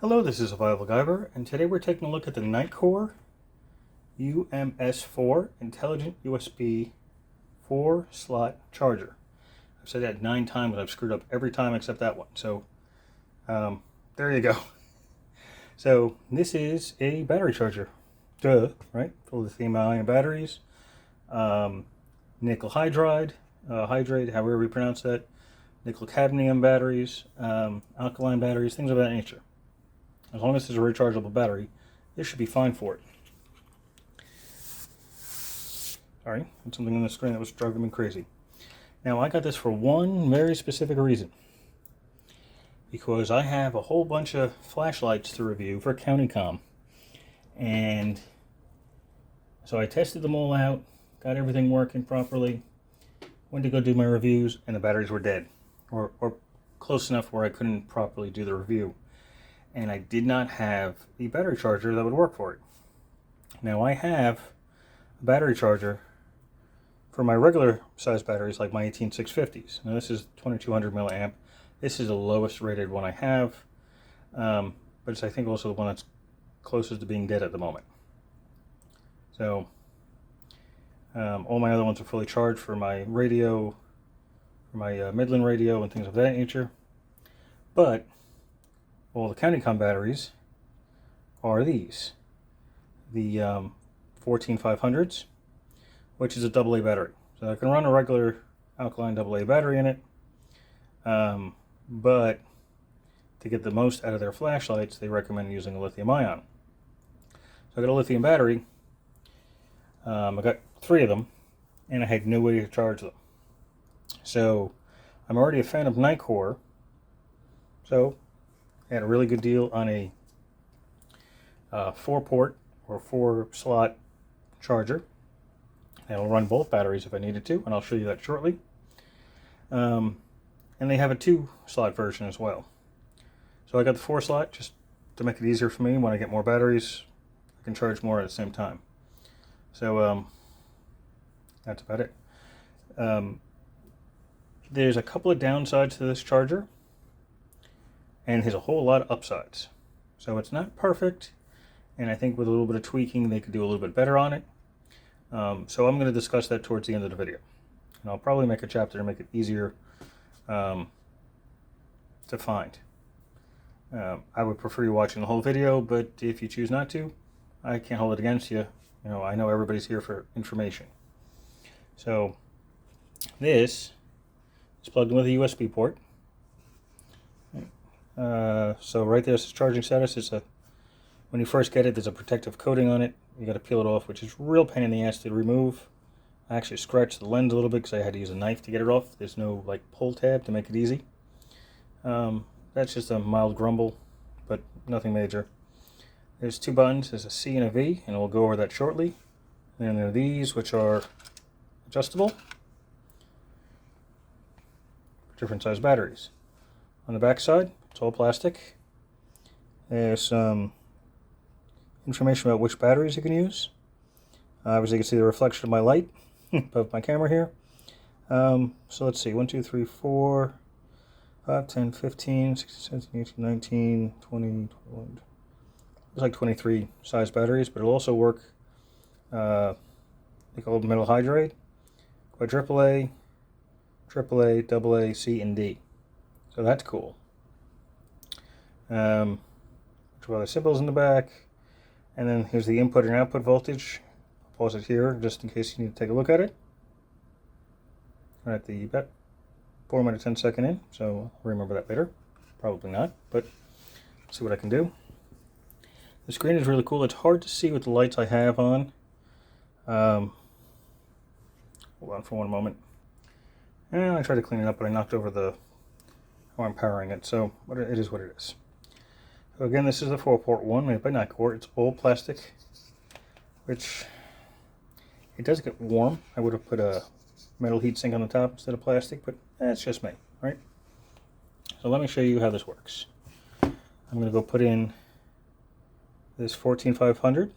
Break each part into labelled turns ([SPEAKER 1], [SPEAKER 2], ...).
[SPEAKER 1] Hello, this is Survival-gyver, and today we're taking a look at the NiteCore UMS4 Intelligent USB 4-slot charger. I've said that 9 times, but I've screwed up every time except that one. So, there you go. So, this is a battery charger. Duh, right? For lithium-ion batteries, nickel hydride, however you pronounce that, nickel cadmium batteries, alkaline batteries, things of that nature. As long as it's a rechargeable battery, this should be fine for it. Sorry, there's something on the screen that was driving me crazy. Now, I got this for one very specific reason. Because I have a whole bunch of flashlights to review for CountyComm. And so I tested them all out, got everything working properly, went to go do my reviews, and the batteries were dead. Or close enough where I couldn't properly do the review. And I did not have a battery charger that would work for it. Now I have a battery charger for my regular size batteries, like my 18650s. Now this is 2200 milliamp. This is the lowest rated one I have, but it's I think also the one that's closest to being dead at the moment. So all my other ones are fully charged for my radio, for my Midland radio and things of that nature. But all the CountyComm batteries are these. The 14500s, which is a AA battery. So I can run a regular alkaline AA battery in it, but to get the most out of their flashlights, they recommend using a lithium ion. So I got a lithium battery. I got 3 of them, and I had no way to charge them. So I'm already a fan of NiteCore, so I had a really good deal on a 4-port or 4-slot charger. It'll run both batteries if I needed to, and I'll show you that shortly. And they have a 2-slot version as well. So I got the 4-slot just to make it easier for me. When I get more batteries, I can charge more at the same time. So that's about it. There's a couple of downsides to this charger, and there's a whole lot of upsides. So it's not perfect, and I think with a little bit of tweaking they could do a little bit better on it. So I'm going to discuss that towards the end of the video. And I'll probably make a chapter to make it easier to find. I would prefer you watching the whole video, but if you choose not to, I can't hold it against you. You know, I know everybody's here for information. So this is plugged in with a USB port. So right there, it's charging status. It's when you first get it, there's a protective coating on it. You got to peel it off, which is a real pain in the ass to remove. I actually scratched the lens a little bit because I had to use a knife to get it off. There's no like pull tab to make it easy. That's just a mild grumble, but nothing major. There's 2 buttons. There's a C and a V, and we'll go over that shortly. And then there are these, which are adjustable for different size batteries. On the back side, it's all plastic. There's some information about which batteries you can use. Obviously, you can see the reflection of my light above my camera here. So let's see, 1, 2, 3, 4, 5, 10, 15, 16, 17, 18, 19, 20, 21. It's like 23 size batteries, but it'll also work like old metal hydride, quadruple A, AAA, AA, C, and D. So that's cool. Which are other symbols in the back. And then here's the input and output voltage. I'll pause it here just in case you need to take a look at it. We're at the about 4 minute 10 second in, so I'll remember that later. Probably not, but let's see what I can do. The screen is really cool. It's hard to see with the lights I have on. Hold on for one moment. And I tried to clean it up, but I knocked over how I'm powering it, so it is what it is. So again, this is the 4-port one made by NiteCore. It's all plastic, which it does get warm. I would have put a metal heatsink on the top instead of plastic, but that's just me, right? So let me show you how this works. I'm going to go put in this 14500.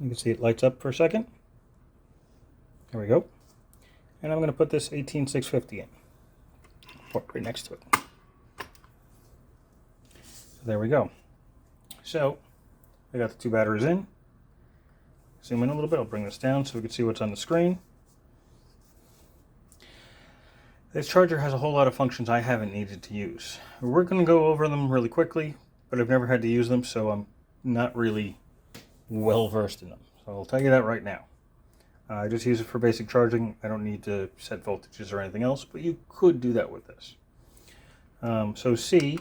[SPEAKER 1] You can see it lights up for a second. There we go. And I'm going to put this 18650 in. port right next to it. So there we go. So I got the 2 batteries in. Zoom in a little bit. I'll bring this down so we can see what's on the screen. This charger has a whole lot of functions I haven't needed to use. We're going to go over them really quickly, but I've never had to use them, so I'm not really well versed in them. So I'll tell you that right now. I just use it for basic charging. I don't need to set voltages or anything else, but you could do that with this. So C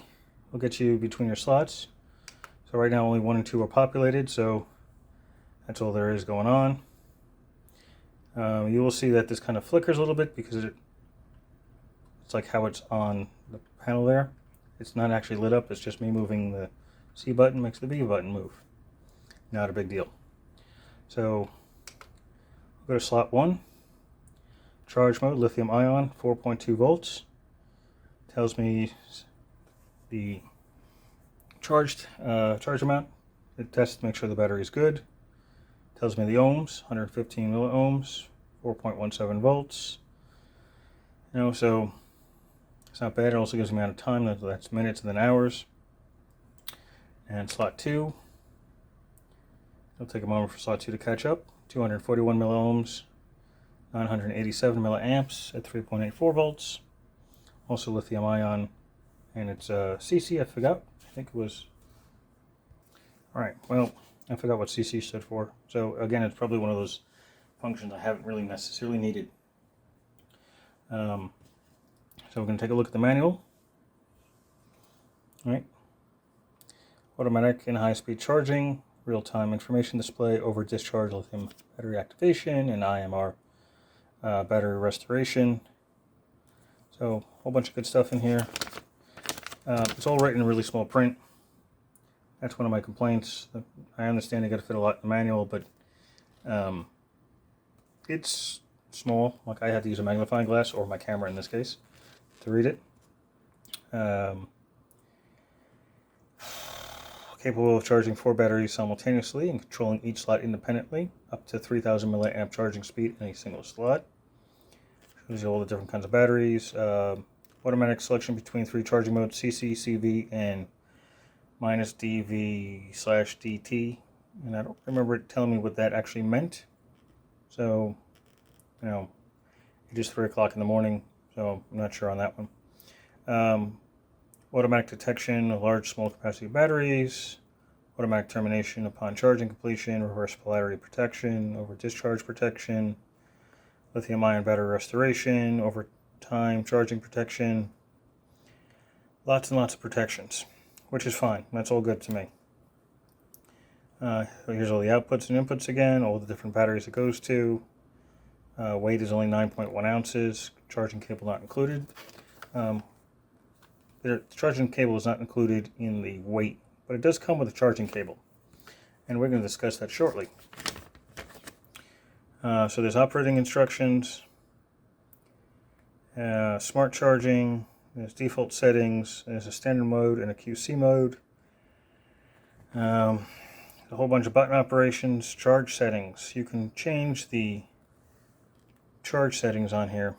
[SPEAKER 1] will get you between your slots. So right now only 1 and 2 are populated, so that's all there is going on. You will see that this kind of flickers a little bit because it's like how it's on the panel there. It's not actually lit up, it's just me moving the C button makes the B button move. Not a big deal. So go to slot 1, charge mode, lithium ion, 4.2 volts. Tells me the charge amount. It tests to make sure the battery is good. Tells me the ohms, 115 milliohms, 4.17 volts. So it's not bad. It also gives me the amount of time, that's minutes and then hours. And slot 2, it'll take a moment for slot 2 to catch up. 241 milliohms, 987 milliamps at 3.84 volts. Also lithium ion, and it's CC, I forgot. I think it was. Alright, well, I forgot what CC stood for. So again, it's probably one of those functions I haven't really necessarily needed. So we're going to take a look at the manual. Alright. Automatic and high-speed charging, real-time information display, over discharge lithium battery activation, and IMR battery restoration. So a whole bunch of good stuff in here. It's all written in really small print. That's one of my complaints. I understand you got to fit a lot in the manual, but it's small. Like I had to use a magnifying glass, or my camera in this case, to read it. Capable of charging 4 batteries simultaneously and controlling each slot independently, up to 3,000 milliamp charging speed in a single slot. Shows you all the different kinds of batteries. Automatic selection between 3 charging modes, CC, CV, and -DV/DT. And I don't remember it telling me what that actually meant. So, it is 3 o'clock in the morning, so I'm not sure on that one. Automatic detection of large, small capacity batteries, automatic termination upon charging completion, reverse polarity protection, over discharge protection, lithium ion battery restoration, over time charging protection. Lots and lots of protections, which is fine. That's all good to me. Here's all the outputs and inputs again, all the different batteries it goes to. Weight is only 9.1 ounces, charging cable not included. The charging cable is not included in the weight, but it does come with a charging cable, and we're going to discuss that shortly. So there's operating instructions, smart charging, there's default settings, there's a standard mode and a QC mode, a whole bunch of button operations, charge settings. You can change the charge settings on here.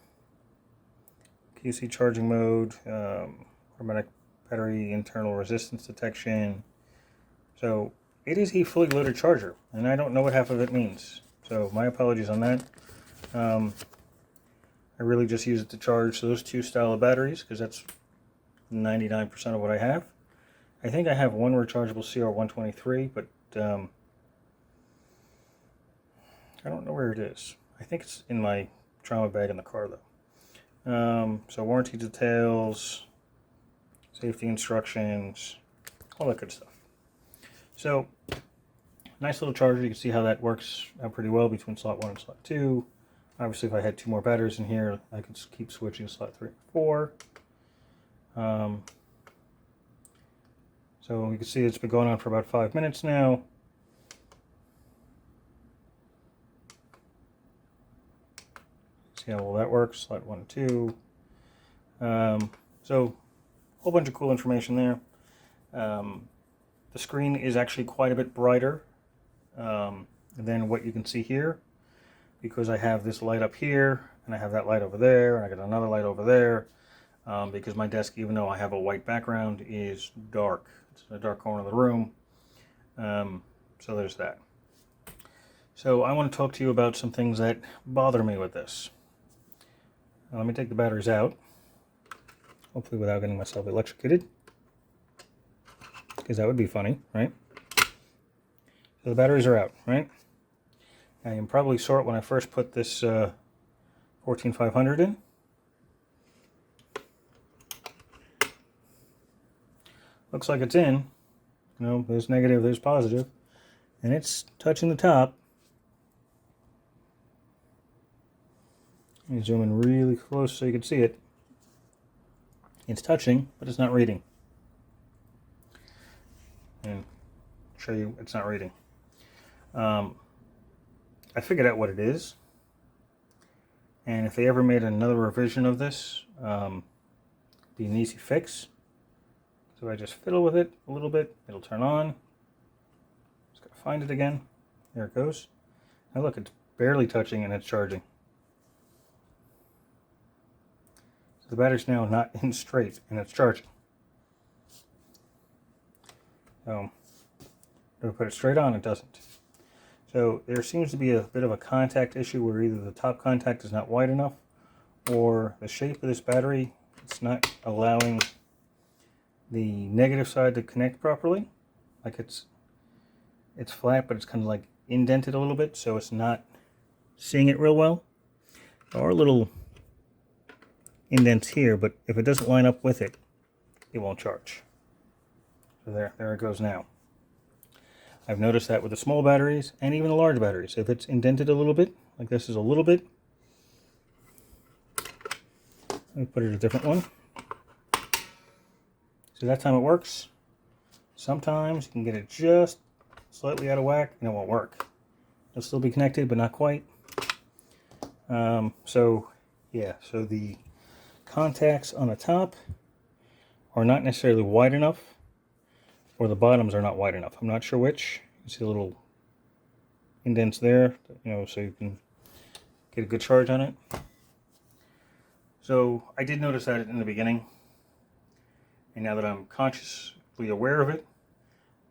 [SPEAKER 1] QC charging mode, automatic battery internal resistance detection. So it is a fully loaded charger, and I don't know what half of it means. So my apologies on that. I really just use it to charge those 2 style of batteries because that's 99% of what I have. I think I have one rechargeable CR123, but I don't know where it is. I think it's in my trauma bag in the car though. So warranty details, safety instructions, all that good stuff. So nice little charger. You can see how that works out pretty well between slot 1 and slot 2. Obviously if I had 2 more batteries in here, I could just keep switching to slot 3 and 4. So you can see it's been going on for about 5 minutes now. See how well that works, slot 1 and 2. So a whole bunch of cool information there. The screen is actually quite a bit brighter than what you can see here, because I have this light up here, and I have that light over there, and I got another light over there. because my desk, even though I have a white background, is dark. It's in a dark corner of the room. So there's that. So I want to talk to you about some things that bother me with this. Now, let me take the batteries out, hopefully without getting myself electrocuted, because that would be funny, right? So the batteries are out, right? Now you can probably saw it when I first put this 14500 in. Looks like it's in. You know, there's negative, there's positive, and it's touching the top. Let me zoom in really close so you can see it. It's touching, but it's not reading. And show you it's not reading. I figured out what it is, and if they ever made another revision of this, it'd be an easy fix. So I just fiddle with it a little bit, it'll turn on. Just gotta find it again. There it goes. Now look, it's barely touching and it's charging. So the battery's now not in straight and it's charging. So if I put it straight on, it doesn't. So there seems to be a bit of a contact issue where either the top contact is not wide enough, or the shape of this battery, it's not allowing the negative side to connect properly. Like it's flat, but it's kind of like indented a little bit, so it's not seeing it real well. There are little indents here, but if it doesn't line up with it, it won't charge. So there it goes now. I've noticed that with the small batteries and even the large batteries. If it's indented a little bit, like this is a little bit, let me put it a different one. So that time it works. Sometimes you can get it just slightly out of whack and it won't work. It'll still be connected, but not quite. So the contacts on the top are not necessarily wide enough, or the bottoms are not wide enough. I'm not sure which. You see the little indents there, you know, so you can get a good charge on it. So I did notice that in the beginning, and now that I'm consciously aware of it,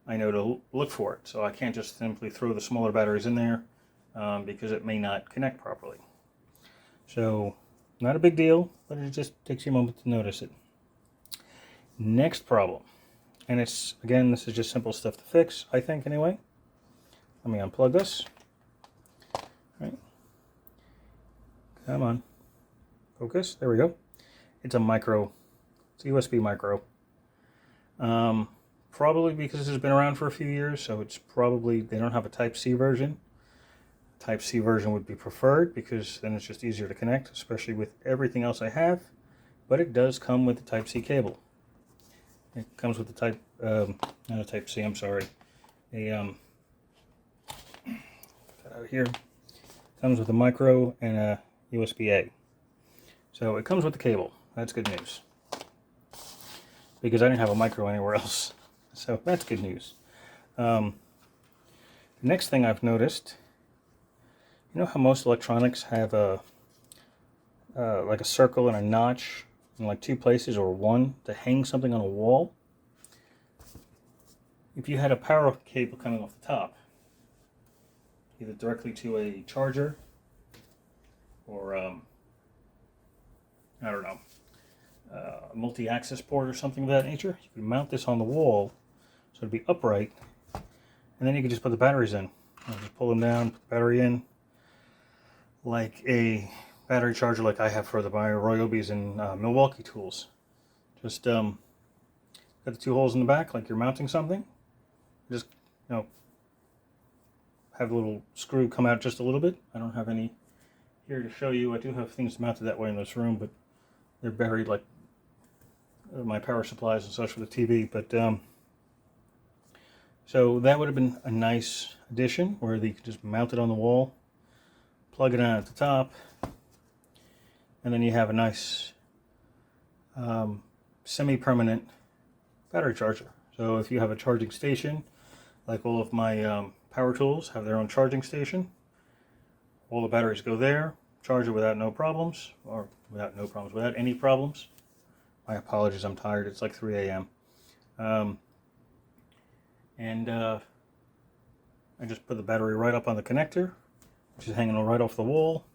[SPEAKER 1] I know to look for it. So I can't just simply throw the smaller batteries in there because it may not connect properly. So not a big deal, but it just takes you a moment to notice it. Next problem. And it's, again, this is just simple stuff to fix, I think, anyway. Let me unplug this. All right. Come on. Focus. There we go. It's a micro. It's a USB micro. Probably because this has been around for a few years, so it's probably, they don't have a Type-C version. Type-C version would be preferred because then it's just easier to connect, especially with everything else I have. But it does come with the Type-C cable. It comes with the not a Type-C, I'm sorry. Put that out here. It comes with a micro and a USB-A. So it comes with the cable. That's good news. Because I didn't have a micro anywhere else. So that's good news. The next thing I've noticed, you know how most electronics have like a circle and a notch in like two places, or one to hang something on a wall? If you had a power cable coming off the top, either directly to a charger or I don't know, a multi-access port or something of that nature, you could mount this on the wall so it'd be upright, and then you could just put the batteries in. Just pull them down, put the battery in, like a battery charger like I have for my Ryobi's and Milwaukee tools. Just got the two holes in the back like you're mounting something. Just, you know, have a little screw come out just a little bit. I don't have any here to show you. I do have things mounted that way in this room, but they're buried like my power supplies and such for the TV. But so that would have been a nice addition where you could just mount it on the wall, plug it on at the top, and then you have a nice semi-permanent battery charger. So if you have a charging station, like all of my power tools have their own charging station, all the batteries go there, charge it without any problems. My apologies, I'm tired. It's like 3 a.m. I just put the battery right up on the connector, which is hanging right off the wall.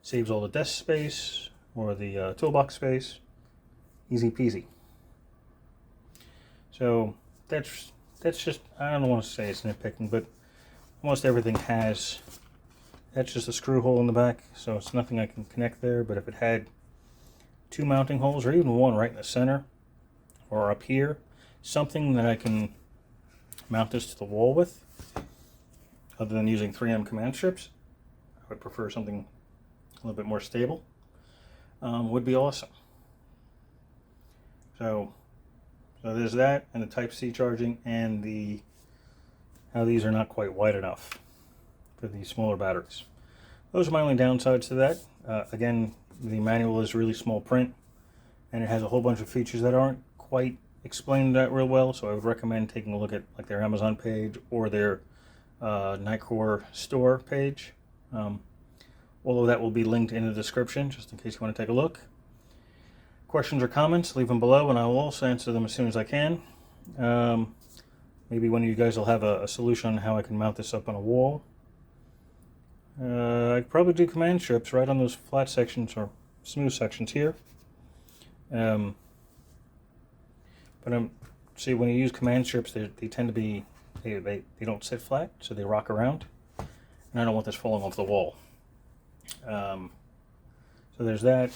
[SPEAKER 1] Saves all the desk space or the toolbox space. Easy peasy. So that's just, I don't want to say it's nitpicking, but almost everything has, that's just a screw hole in the back, so it's nothing I can connect there. But if it had 2 mounting holes, or even one right in the center or up here, something that I can mount this to the wall with, other than using 3M command strips, I would prefer something a little bit more stable, would be awesome. So there's that, and the Type-C charging, and how these are not quite wide enough for these smaller batteries. Those are my only downsides to that. Again, the manual is really small print, and it has a whole bunch of features that aren't quite explained that real well, so I would recommend taking a look at like their Amazon page or their NiteCore store page. Although that will be linked in the description, just in case you want to take a look. Questions or comments, leave them below, and I will also answer them as soon as I can. Maybe one of you guys will have a solution on how I can mount this up on a wall. I'd probably do command strips right on those flat sections or smooth sections here. But see, when you use command strips, they tend to be, they don't sit flat, so they rock around. And I don't want this falling off the wall. So there's that.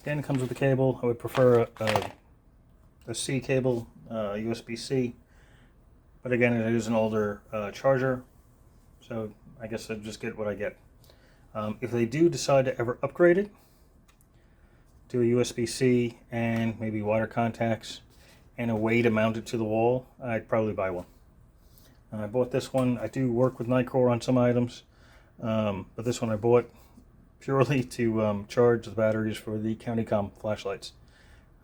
[SPEAKER 1] Again, it comes with the cable. I would prefer a C cable, USB-C. But again, it is an older charger, so I guess I'd just get what I get. If they do decide to ever upgrade it, do a USB-C and maybe wire contacts and a way to mount it to the wall, I'd probably buy one. I bought this one. I do work with NiteCore on some items, but this one I bought purely to charge the batteries for the CountyComm flashlights,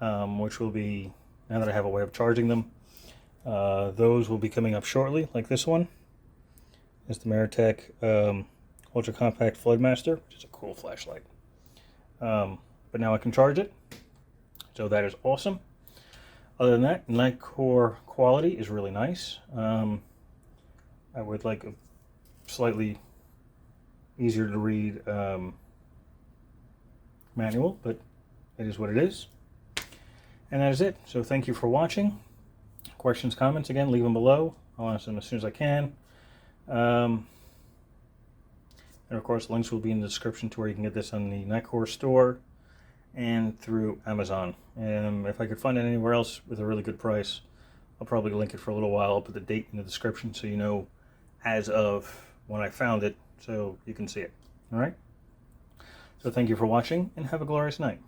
[SPEAKER 1] which will be, now that I have a way of charging them, those will be coming up shortly, like this one. It's the Meritech Ultra Compact Floodmaster, which is a cool flashlight. But now I can charge it, so that is awesome. Other than that, NiteCore quality is really nice. I would like a slightly easier to read manual, but it is what it is. And that is it. So thank you for watching. Questions, comments, again, leave them below. I'll answer them as soon as I can. And of course, links will be in the description to where you can get this on the NiteCore store and through Amazon. And if I could find it anywhere else with a really good price, I'll probably link it for a little while. I'll put the date in the description so you know as of when I found it, so you can see it. All right? So thank you for watching, and have a glorious night.